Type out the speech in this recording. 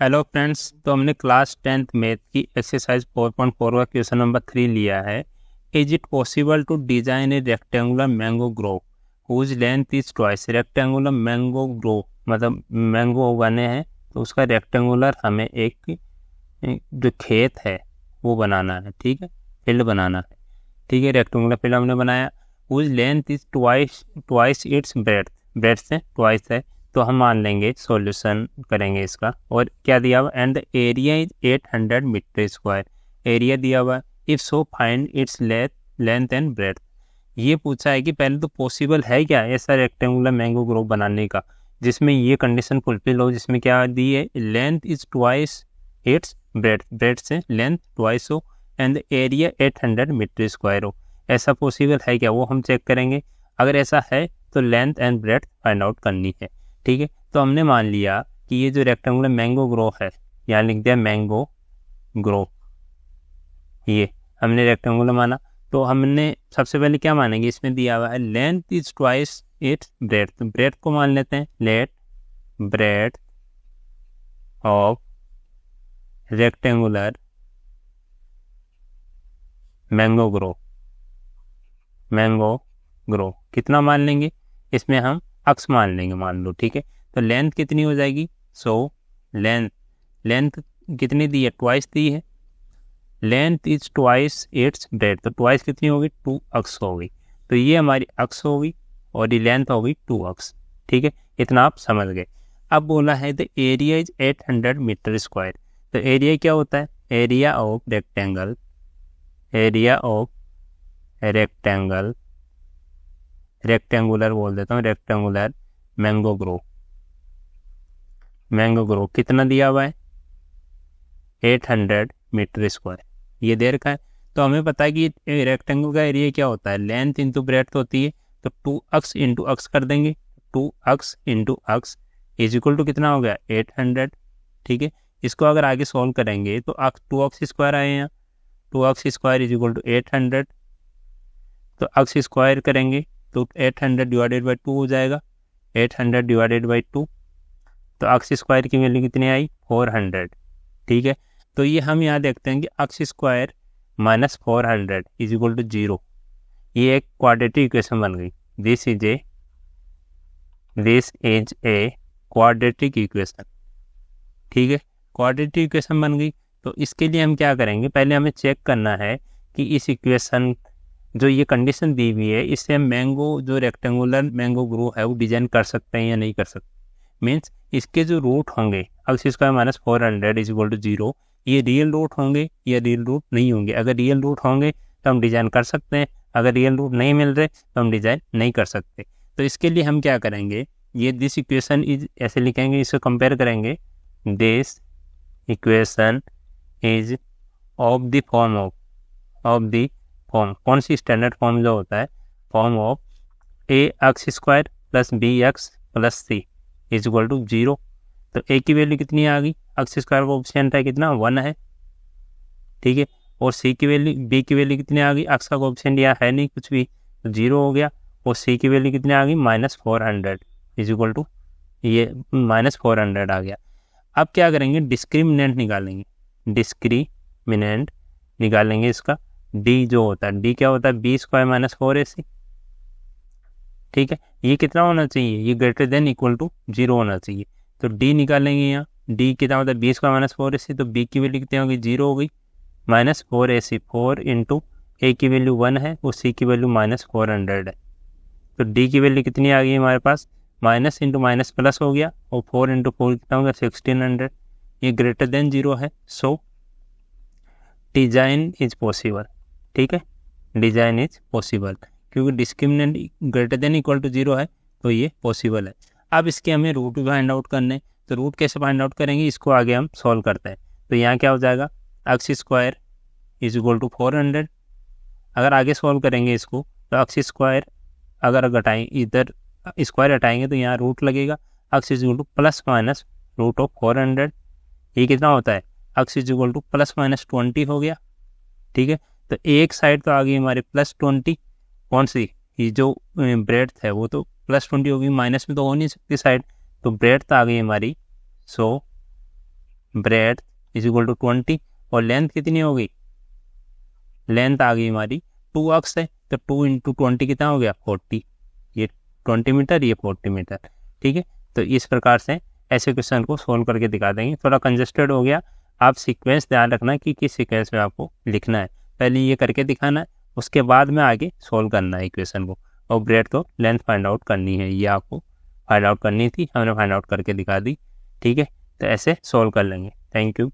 Hello friends, तो हमने class 10th math की एक्सरसाइज 4.4 का क्वेश्चन नंबर 3 लिया है। Is it possible to design a rectangular mango grove whose length is twice. Rectangular mango grove मतलब mango बने हैं, तो उसका रेक्टेंगुलर हमें एक जो खेत है वो बनाना है। ठीक है, फील्ड बनाना है। ठीक है, रेक्टेंगुलर फील्ड हमने बनाया। Whose length is twice its breadth. Breadth से ट्वाइस है, तो हम मान लेंगे, सॉल्यूशन करेंगे इसका। और क्या दिया हुआ, and the area is 800 metre square. Area दिया हुआ, if so find its length and breadth. ये पूछा है कि पहले तो पॉसिबल है क्या ऐसा रेक्टेंगुलर मैंगो ग्रो बनाने का जिसमें ये कंडीशन फुलफिल हो, जिसमें क्या दी है, length is twice its breadth, breadth से लेंथ ट्वाइस हो, एंड एरिया 800 मीटर स्क्वायर हो। ऐसा पॉसिबल है क्या, वो हम चेक करेंगे। अगर ऐसा है तो length and breadth find out करनी है। ठीक है, तो हमने मान लिया कि ये जो रेक्टेंगुलर मैंगो ग्रो है, यहाँ लिख दिया मैंगो ग्रो, ये हमने रेक्टेंगुलर माना। तो हमने सबसे पहले क्या मानेंगे, इसमें दिया हुआ है length is twice its breadth, तो ब्रेड्थ को मान लेते हैं। Let breadth of rectangular mango grove कितना मान लेंगे, इसमें हम अक्स मान लेंगे, मान लो। ठीक है, तो लेंथ कितनी हो जाएगी, लेंथ लेंथ कितनी दी है, ट्वाइस दी है। Length is twice it's bread, तो ट्वाइस कितनी होगी, 2 अक्स होगी। तो ये हमारी अक्स होगी और ये लेंथ होगी 2 अक्स। ठीक है, इतना आप समझ गए। अब बोला है the area is 800 metre square. तो एरिया क्या होता है, area of rectangle, area of rectangular बोल देता हूँ, रेक्टेंगुलर मैंगो ग्रो कितना दिया हुआ है, 800 मीटर स्क्वायर, ये दे रखा है। तो हमें पता है कि रेक्टेंगल का एरिया क्या होता है, लेंथ इंटू ब्रेड्थ होती है। तो 2 अक्स इंटू अक्स कर देंगे, 2 x into x is equal to कितना हो गया, 800। ठीक है, इसको अगर आगे सॉल्व करेंगे तो 2 अक्स स्क्वायर आए हैं, 2 अक्स स्क्वायर इज इक्वल टू 800। तो अक्स स्क्वायर करेंगे तो 800 डिवाइडेड बाई 2 हो जाएगा, 800 डिवाइडेड बाई 2। तो अक्स स्क्वायर की वैल्यू कितनी आई, 400। ठीक है, तो ये हम यहाँ देखते हैं कि x square minus 400 is equal to 0। ये एक क्वाड्रेटिक इक्वेशन बन गई। This is a quadratic equation. ठीक है, क्वाड्रेटिक इक्वेशन बन गई। तो इसके लिए हम क्या करेंगे, पहले हमें चेक करना है कि इस इक्वेशन जो ये कंडीशन दी हुई है, इससे हम मैंगो जो रेक्टेंगुलर मैंगो ग्रो है वो डिजाइन कर सकते हैं या नहीं कर सकते। मीन्स इसके जो रूट होंगे, x square minus 400 is equal to 0, ये रियल रूट होंगे या रियल रूट नहीं होंगे। अगर रियल रूट होंगे तो हम डिजाइन कर सकते हैं, अगर रियल रूट नहीं मिल रहे तो हम डिजाइन नहीं कर सकते। तो इसके लिए हम क्या करेंगे, ये दिस इक्वेशन इज ऐसे लिखेंगे, इसको कंपेयर करेंगे। This equation is of the form of the form, कौन सी स्टैंडर्ड फॉर्म जो होता है, form of a x square plus b x plus c is equal to 0। तो ए की वैल्यू कितनी आ गई, एक्स स्क्वायर का ऑप्शन है कितना, 1 है। ठीक है, और सी की वैल्यू, बी की वैल्यू कितनी आ गई, एक्स का ऑप्शन दिया है नहीं कुछ भी, तो 0 हो गया। और सी की वैल्यू कितनी आ गई, माइनस 400 इज इक्वल टू, ये माइनस 400 आ गया। अब क्या करेंगे, डिस्क्रिमिनेंट निकालेंगे इसका। डी जो होता है, डी क्या होता है, बी स्क्वायर माइनस 4ac। ठीक है, ये कितना होना चाहिए, ये ग्रेटर देन इक्वल टू 0 होना चाहिए। तो डी निकालेंगे, यहाँ डी कितना होता है, बी स्क्वायर माइनस 4ac। तो बी की वैल्यू कितनी होगी, 0 हो गई, माइनस 4ac, 4 इंटू ए की वैल्यू 1 है और सी की वैल्यू माइनस 400 है। तो डी की वैल्यू कितनी आ गई हमारे पास, माइनस इंटू माइनस प्लस हो गया, और 4 इंटू 4 कितना हो गया, 1600। ये ग्रेटर देन 0 है, सो डिजाइन इज पॉसिबल। ठीक है, डिजाइन इज पॉसिबल, क्योंकि discriminant greater than equal to 0 है, तो ये पॉसिबल है। अब इसके हमें रूट भी फाइंड आउट करने, तो रूट कैसे फाइंड आउट करेंगे, इसको आगे हम सॉल्व करते हैं। तो यहाँ क्या हो जाएगा, x square is equal to 400। अगर आगे सॉल्व करेंगे इसको, तो एक्स स्क्वायर अगर घटाएं, इधर स्क्वायर हटाएंगे तो यहाँ रूट लगेगा, x is equal to plus minus root of 400। ये कितना होता है, x is equal to plus minus 20 हो गया। ठीक है, तो एक साइड तो आ गई हमारे प्लस 20, कौन सी, ये जो ब्रेड्थ है वो तो प्लस 20 होगी, माइनस में तो हो नहीं सकती साइड, तो ब्रेड्थ आ गई हमारी। सो ब्रेथ इज इक्वल टू 20 और लेंथ कितनी हो गई, लेंथ आ गई हमारी 2x है तो 2 इंटू 20 कितना हो गया 40, ये 20 मीटर ये 40 मीटर। ठीक है, तो इस प्रकार से ऐसे क्वेश्चन को सोल्व करके दिखा देंगे। थोड़ा कंजेस्टेड हो गया, आप सीक्वेंस ध्यान रखना कि किस सीक्वेंस में आपको लिखना है, पहले ये करके दिखाना है उसके बाद में आगे सोल्व करना है इक्वेशन को, और ब्रेड को लेंथ फाइंड आउट करनी है, ये आपको फाइंड आउट करनी थी, हमने फाइंड आउट करके दिखा दी। ठीक है, तो ऐसे सोल्व कर लेंगे। Thank you.